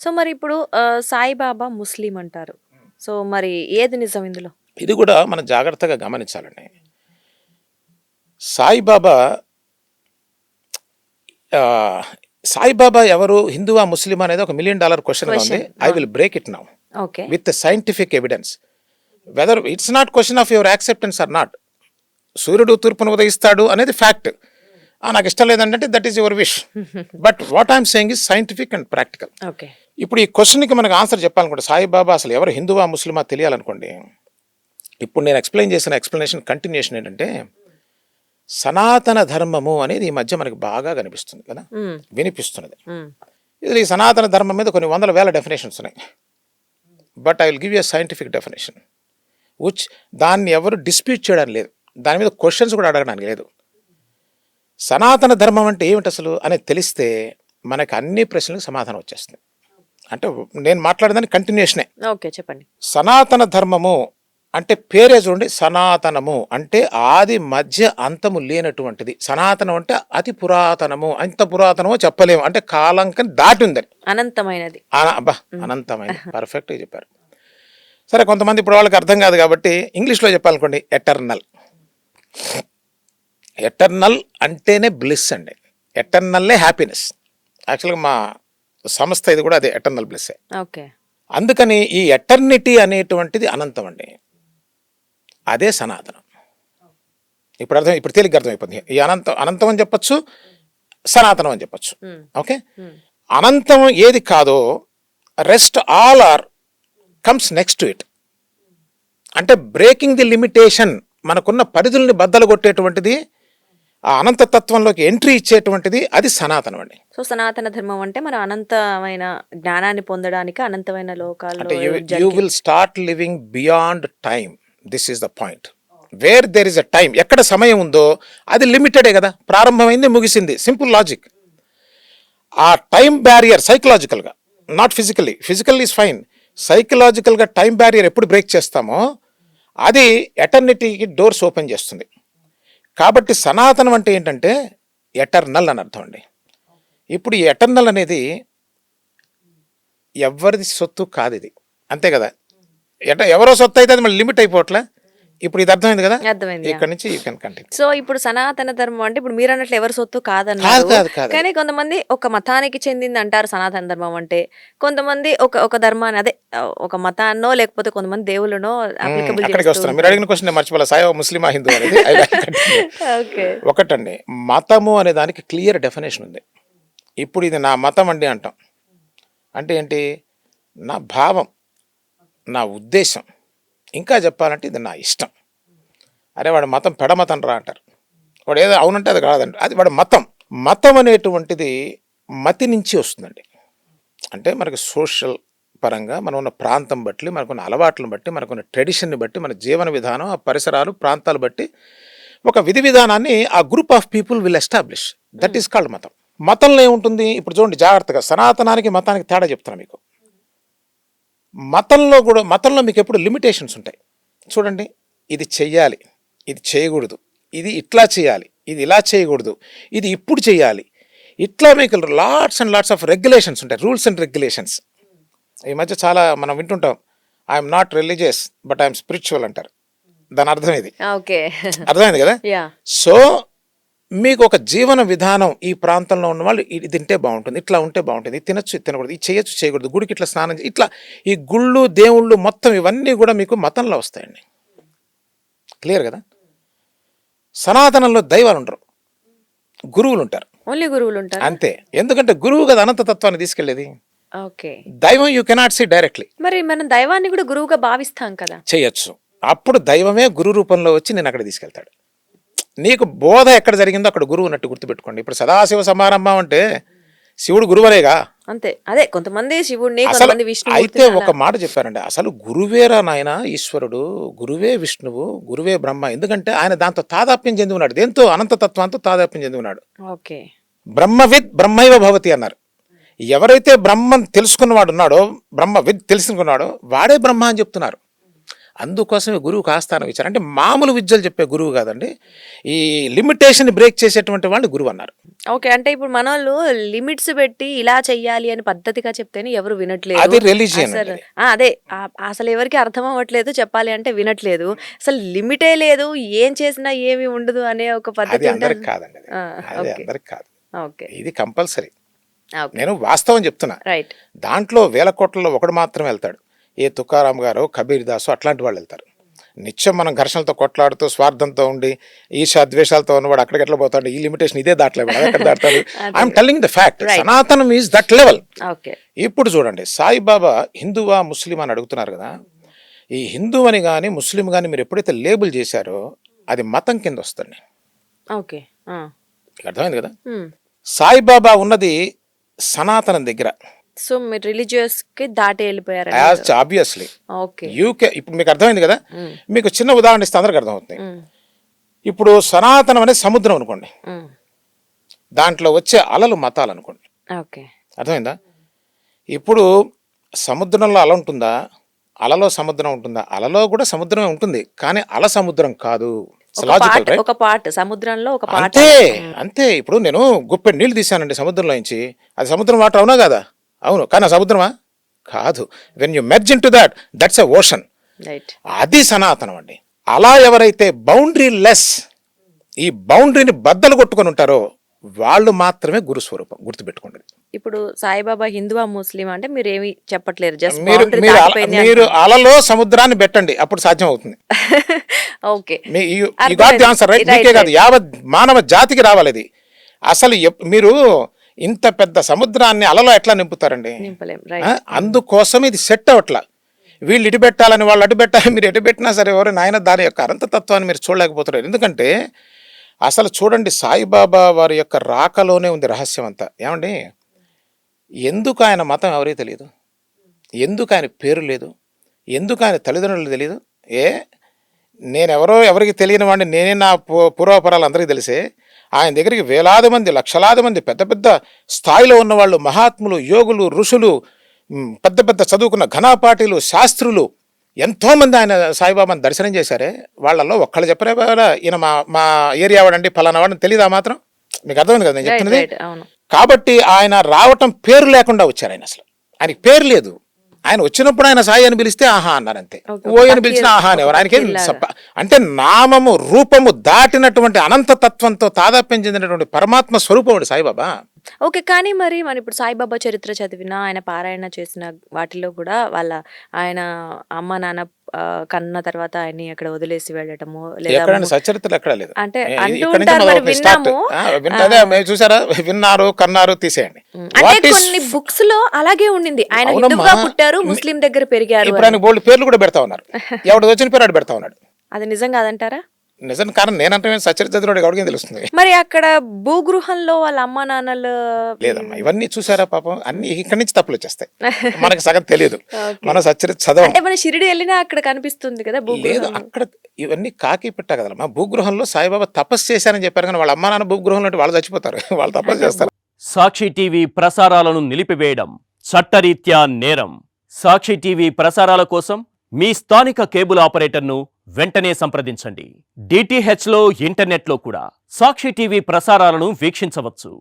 So మరి ఇప్పుడు సాయిబాబా ముస్లిం అంటారు. సో మరి ఏది నిజం ఇందులో? ఇది కూడా మనం జాగ్రత్తగా గమనించాలండి. సాయిబాబా ఆ, సాయిబాబా ఎవరు, హిందువా ముస్లిం అనేది ఒక $1 million క్వశ్చన్ ఉంది. I will break it now okay. With scientific evidence. Whether it's not question of your acceptance or not. సూర్యుడు తూర్పును ఉదయిస్తాడు అనేది ఫ్యాక్ట్. నాకు ఇష్టం లేదంటే that is your wish. But what I'm saying is scientific and practical. Okay. ఇప్పుడు ఈ క్వశ్చన్కి మనకు ఆన్సర్ చెప్పాలనుకోండి, సాయిబాబా అసలు ఎవరు, హిందువా ముస్లిమా తెలియాలనుకోండి, ఇప్పుడు నేను ఎక్స్ప్లెయిన్ చేసిన ఎక్స్ప్లెనేషన్ కంటిన్యూషన్ ఏంటంటే, సనాతన ధర్మము అనేది ఈ మధ్య మనకి బాగా కనిపిస్తుంది కదా, వినిపిస్తున్నది. ఇది ఈ సనాతన ధర్మం మీద కొన్ని వందల వేల డెఫినేషన్స్ ఉన్నాయి. But I will give you scientific definition which దాన్ని ఎవరు డిస్ప్యూట్ చేయడానికి లేదు, దాని మీద క్వశ్చన్స్ కూడా అడగడానికి లేదు. సనాతన ధర్మం అంటే ఏమిటి అసలు అనేది తెలిస్తే మనకి అన్ని ప్రశ్నలకు సమాధానం వచ్చేస్తుంది. అంటే నేను మాట్లాడేదాన్ని కంటిన్యూషనే. ఓకే, చెప్పండి. సనాతన ధర్మము అంటే పేరే చూడండి, సనాతనము అంటే ఆది మధ్య అంతము లేనటువంటిది. సనాతనం అంటే అతి పురాతనము, అంత పురాతనమో చెప్పలేము, అంటే కాలంకని దాటి ఉందని. అనంతమైనది. అబ్బా, అనంతమైనది, పర్ఫెక్ట్గా చెప్పారు. సరే, కొంతమంది ఇప్పుడు వాళ్ళకి అర్థం కాదు కాబట్టి ఇంగ్లీష్లో చెప్పాలనుకోండి, ఎటర్నల్. ఎటర్నల్ అంటేనే బ్లిస్ అండి, ఎటర్నల్లే హ్యాపీనెస్. యాక్చువల్గా మా సంస్థ ఇది కూడా అదే, ఎటర్నల్ బ్లిస్సే. ఓకే. అందుకని ఈ ఎటర్నిటీ అనేటువంటిది అనంతం అండి, అదే సనాతనం. ఇప్పుడు తేలిగ్గా అర్థమైపోతుంది. ఈ అనంతం అని చెప్పచ్చు, సనాతనం అని చెప్పచ్చు. ఓకే. అనంతం ఏది కాదో rest all are comes next to it. అంటే బ్రేకింగ్ ది లిమిటేషన్, మనకున్న పరిధుల్ని బద్దలు కొట్టేటువంటిది, ఆ అనంతతత్వంలోకి ఎంట్రీ ఇచ్చేటువంటిది, అది సనాతనం అండి. సో సనాతన ధర్మం అంటే మనం అనంతమైన జ్ఞానాన్ని పొందడానికి అనంతమైన లోకాల్లో అంటే you will start living beyond time. This is the point. Where there is a time, ఎక్కడ సమయం ఉందో అది లిమిటెడే కదా, ప్రారంభమైంది ముగిసింది, సింపుల్ లాజిక్. ఆ టైం బ్యారియర్ సైకలాజికల్గా, not physically, physical is fine, సైకలాజికల్గా టైం బ్యారియర్ ఎప్పుడు బ్రేక్ చేస్తామో అది ఎటర్నిటీకి డోర్స్ ఓపెన్ చేస్తుంది. కాబట్టి సనాతనం అంటే ఏంటంటే ఎటర్నల్ అని అర్థం అండి. ఇప్పుడు ఈ ఎటర్నల్ అనేది ఎవరిది సొత్తు కాదు, ఇది అంతే కదా. ఎవరో సొత్తు అయితే అది మళ్ళీ లిమిట్ అయిపోవట్లే. ఇప్పుడు ఇది అర్థమైంది కదా, ఇక్కడ నుంచి యూ కెన్ కంటిన్యూ. సో ఇప్పుడు సనాతన ధర్మం అంటే ఇప్పుడు మీరు అన్నట్లు ఎవరి సొత్తు కాదన్నారు, కానీ కొంతమంది ఒక మతానికి చెందింది అంటారు సనాతన ధర్మం అంటే. కొంతమంది ఒక ధర్మాన్ని, అదే ఒక మతాన్నో లేకపోతే కొంతమంది దేవుళ్ళనో అప్లికబుల్ అక్కడికి వస్తున్నాం. మీరు అడిగిన క్వశ్చన్ మర్చిపోలే, సాయిబాబా ముస్లిమా హిందూ అనేది. ఒకటండి, మతము అనే దానికి క్లియర్ డెఫినేషన్ ఉంది. ఇప్పుడు ఇది నా మతం అండి అంటాం అంటే ఏంటి, నా భావం, నా ఉద్దేశం, ఇంకా చెప్పాలంటే ఇది నా ఇష్టం. అరే వాడు మతం పెడమతం రా అంటారు, వాడు ఏదో అవునంటే అది కాదండి, అది వాడు మతం. మతం అనేటువంటిది మతి నుంచి వస్తుందండి. అంటే మనకి సోషల్ పరంగా మనం ఉన్న ప్రాంతం బట్టి, మనకున్న అలవాట్లను బట్టి, మనకున్న ట్రెడిషన్ని బట్టి, మన జీవన విధానం, ఆ పరిసరాలు, ప్రాంతాలు బట్టి ఒక విధి విధానాన్ని ఆ group of people will establish. That is called మతం. మతంలో ఏముంటుంది ఇప్పుడు చూడండి జాగ్రత్తగా, సనాతనానికి మతానికి తేడా చెప్తాను మీకు. మతంలో మీకు ఎప్పుడు లిమిటేషన్స్ ఉంటాయి. చూడండి, ఇది చెయ్యాలి, ఇది చేయకూడదు, ఇది ఇట్లా చేయాలి, ఇది ఇలా చేయకూడదు, ఇది ఇప్పుడు చేయాలి, ఇట్లా మీకు lots and lots of regulations ఉంటాయి, రూల్స్ అండ్ రెగ్యులేషన్స్. ఈ మధ్య చాలా మనం వింటుంటాం, I'm not religious but I'm spiritual అంటారు. దాని అర్థం ఇది, అర్థమైంది కదా. సో మీకు ఒక జీవన విధానం, ఈ ప్రాంతంలో ఉన్న వాళ్ళు ఇది తింటే బాగుంటుంది, ఇట్లా ఉంటే బాగుంటుంది, ఇది తినచ్చు, ఇది తినకూడదు, ఇది చేయొచ్చు, చేయకూడదు, గుడికి ఇట్లా స్నానం, ఇట్లా ఈ గుళ్ళు, దేవుళ్ళు మొత్తం ఇవన్నీ కూడా మీకు మతంలో వస్తాయండి. క్లియర్ కదా. సనాతనంలో దైవాలు ఉండరు, గురువులు ఉంటారు. ఓన్లీ గురువులు ఉంటారు అంతే. ఎందుకంటే గురువు కదా అనంతతత్వాన్ని తీసుకెళ్లేది. ఓకే. దైవం యూ కెనాట్ సీ డైరెక్ట్లీ. మరి మనం దైవాన్ని కూడా గురువుగా భావిస్తాం కదా. చేయొచ్చు. అప్పుడు దైవమే గురు రూపంలో వచ్చి నేను అక్కడ తీసుకెళ్తాడు. నీకు బోధ ఎక్కడ జరిగిందో అక్కడ గురువు ఉన్నట్టు గుర్తుపెట్టుకోండి. ఇప్పుడు సదాశివ సమారంభం అంటే శివుడు గురువనేగా. అంతే. అదే కొంతమంది శివుడిని, కొంతమంది విష్ణువు. అయితే ఒక మాట చెప్పారండి, అసలు గురువేరా నాయన ఈశ్వరుడు, గురువే విష్ణువు, గురువే బ్రహ్మ. ఎందుకంటే ఆయన దాంతో తాదాప్యం చెంది ఉన్నాడు, దేంతో, అనంతతత్వంతో తాదాప్యం చెంది ఉన్నాడు. ఓకే. బ్రహ్మవిద్ బ్రహ్మైవ భవతి అన్నారు. ఎవరైతే బ్రహ్మం తెలుసుకున్నవాడు ఉన్నాడో, బ్రహ్మవిద్ తెలుసుకున్నాడో వాడే బ్రహ్మ అని చెప్తున్నారు. అందుకోసమే గురువుకు ఆస్థానం ఇచ్చారు. అంటే మామూలు విద్యలు చెప్పే గురువు కాదండి, ఈ లిమిటేషన్ బ్రేక్ చేసేటువంటి వాళ్ళు గురువు అన్నారు. ఓకే, అంటే ఇప్పుడు మనోళ్ళు లిమిట్స్ పెట్టి ఇలా చెయ్యాలి అని పద్ధతిగా చెప్తేనే ఎవరు వినట్లేదు. అది రిలీజియన్. అదే అసలు ఎవరికి అర్థం అవ్వట్లేదు, చెప్పాలి అంటే వినట్లేదు. అసలు లిమిటే లేదు, ఏం చేసినా ఏమి ఉండదు అనే ఒక పద్ధతి అందరికి కాదండి, అది అందరికి కాదు. ఓకే, ఇది కంపల్సరీ. నేను వాస్తవం చెప్తున్నా. రైట్. దాంట్లో 1000 కోట్లలో ఒకడు మాత్రం వెళ్తాడు. ఏ తుకారాం గారు, కబీర్ దాసు అట్లాంటి వాళ్ళు వెళ్తారు. నిత్యం మనం ఘర్షణలతో కొట్లాడుతూ స్వార్థంతో ఉండి ఈర్ష్య ద్వేషాలతో ఉన్నవాడు అక్కడికి ఎట్లా పోతాడు? ఈ లిమిటేషన్ ఇదే దాటలేదు, అక్కడ దాటాడు. I'm telling the fact. సనాతనం ఈజ్ దట్ లెవెల్. ఇప్పుడు చూడండి, సాయిబాబా హిందువా ముస్లిం అని అడుగుతున్నారు కదా. ఈ హిందూ అని కానీ ముస్లిం కానీ మీరు ఎప్పుడైతే లేబుల్ చేశారో అది మతం కింద వస్తుంది. ఓకే, అర్థమైంది కదా. సాయిబాబా ఉన్నది సనాతనం దగ్గర. సో మీరు రిలీజియస్ కి దాటి వెళ్ళిపోయారు ఆబ్వియస్లీ. Okay, UK. ఇప్పుడు మీకు అర్థమైంది కదా. మీకు చిన్న ఉదాహరణ ఇస్తే అందరికి అర్థమవుతుంది. ఇప్పుడు సనాతనం అనేది సముద్రం అనుకోండి, దాంట్లో వచ్చే అలలు మతాలు అనుకోండి. ఓకే, అర్థమైందా? ఇప్పుడు సముద్రంలో అల ఉంటుందా, అలలో సముద్రం ఉంటుందా? అలలో కూడా సముద్రమే ఉంటుంది, కానీ అల సముద్రం కాదు. ఒక పార్ట్ సముద్రంలో ఒక పార్ట్. అంతే. ఇప్పుడు నేను గుప్పెడు నీళ్లు తీసానండి సముద్రంలో నుంచి, అది సముద్రం వాటర్ అవునా కదా? అవును. కానీ ఆ సముద్రమా? కాదు. When you merge in to that's a ocean. అది సనాతనం అండి. అలా ఎవరైతే బౌండరీ లెస్, ఈ బౌండరీని బద్దలు కొట్టుకొని ఉంటారో వాళ్ళు మాత్రమే గురుస్వరూపం. గుర్తుపెట్టుకోండి. ఇప్పుడు సాయిబాబా హిందువా ముస్లిం అంటే మీరు ఏమి చెప్పట్లేరు, జస్ట్ మీరు అలలో సముద్రాన్ని పెట్టండి, అప్పుడు సాధ్యం అవుతుంది. ఓకే, మీకే కాదు, యావత్ మానవ జాతికి రావాలి ఇది. అసలు మీరు ఇంత పెద్ద సముద్రాన్ని అలలో ఎట్లా నింపుతారండి? అందుకోసం ఇది సెట్ అవట్లా. వీళ్ళు ఇటు పెట్టాలని వాళ్ళు అటు పెట్టాలి, మీరు ఎటు పెట్టినా సరే ఎవరు నాయన దాని యొక్క అనంతతత్వాన్ని మీరు చూడలేకపోతున్నారు. ఎందుకంటే అసలు చూడండి, సాయిబాబా వారి యొక్క రాకలోనే ఉంది రహస్యం అంతా. ఏమండి, ఎందుకు ఆయన మతం ఎవరికి తెలియదు, ఎందుకు ఆయన పేరు లేదు, ఎందుకు ఆయన తల్లిదండ్రులు తెలియదు? నేనెవరో ఎవరికి తెలియని వాడిని, నేనే నా పూర్వపరాలు అందరికీ తెలిసే. ఆయన దగ్గరికి వేలాది మంది, లక్షలాది మంది పెద్ద పెద్ద స్థాయిలో ఉన్నవాళ్ళు, మహాత్ములు, యోగులు, ఋషులు, పెద్ద పెద్ద చదువుకున్న ఘనాపాటీలు, శాస్త్రులు ఎంతోమంది ఆయన సాయిబాబాని దర్శనం చేశారే. వాళ్ళల్లో ఒక్కళ్ళు చెప్పరే ఈయన మా ఏరియా వాడండి, ఫలానా వాడని తెలియదా మాత్రం? మీకు అర్థమైంది కదా నేను చెప్తున్నది. కాబట్టి ఆయన రావటం పేరు లేకుండా వచ్చారు. ఆయన అసలు ఆయనకి పేరు లేదు. ఆయన వచ్చినప్పుడు ఆయన సాయి అని పిలిస్తే ఆహా అన్నారు, అంతే. ఓ అని పిలిచిన ఆహా అనేవారు. ఆయనకేం అంటే నామము రూపము దాటినటువంటి అనంతతత్వంతో తాదాప్యం చెందినటువంటి పరమాత్మ స్వరూపం సాయిబాబా. ఓకే, కానీ మరి మనం ఇప్పుడు సాయిబాబా చరిత్ర చదివినా, ఆయన పారాయణ చేసిన వాటిలో కూడా ఆయన అమ్మ నాన్న కన్న తర్వాత ఆయన్ని అక్కడ వదిలేసి వెళ్ళటము సచరిత్రలు ఎక్కడ లేదు అంటే చూసారా? విన్నారు, కన్నారు, తీసేయండి. అంటే కొన్ని బుక్స్ లో అలాగే ఉండింది. ఆయన హిందువుగా పుట్టారు, ముస్లిం దగ్గర పెరిగారు. ఇప్పుడు ఆయన బోల్డ్ పేర్లు కూడా పెడతా ఉన్నారు. ఎవడు వచ్చిన పేరు పెడతా ఉన్నాడు. అది నిజం కాదంటారా? నిజం. కారణం నేనంటే సచరిత్ర ఎవరికేం తెలుస్తుంది. మరి అక్కడ భూగృహంలో వాళ్ళ అమ్మ నాన్నలు లేదమ్మా, ఇవన్నీ చూసారా పాపం, అన్ని ఇక్కడి నుంచి తప్పులు వచ్చేస్తాయి. మనకు సగం తెలియదు, మన సచరిత్ర చదవం. మన షిరిడి వెళ్ళినా అక్కడ కనిపిస్తుంది కదా. లేదు, అక్కడ ఇవన్నీ కాకి పెట్టా కదమ్మా. భూగృహంలో సాయిబాబా తపస్సు చేశారని చెప్పారు, కానీ వాళ్ళ అమ్మ నాన్న భూగృహంలో వాళ్ళు చచ్చిపోతారు, వాళ్ళు తపస్సు చేస్తారు. సాక్షి టీవీ ప్రసారాలను నిలిపివేయడం చట్టరీత్యా నేరం. సాక్షి టీవీ ప్రసారాల కోసం మీ స్థానిక కేబుల్ ఆపరేటర్ను వెంటనే సంప్రదించండి. DTHలో ఇంటర్నెట్లో కూడా సాక్షి టీవీ ప్రసారాలను వీక్షించవచ్చు.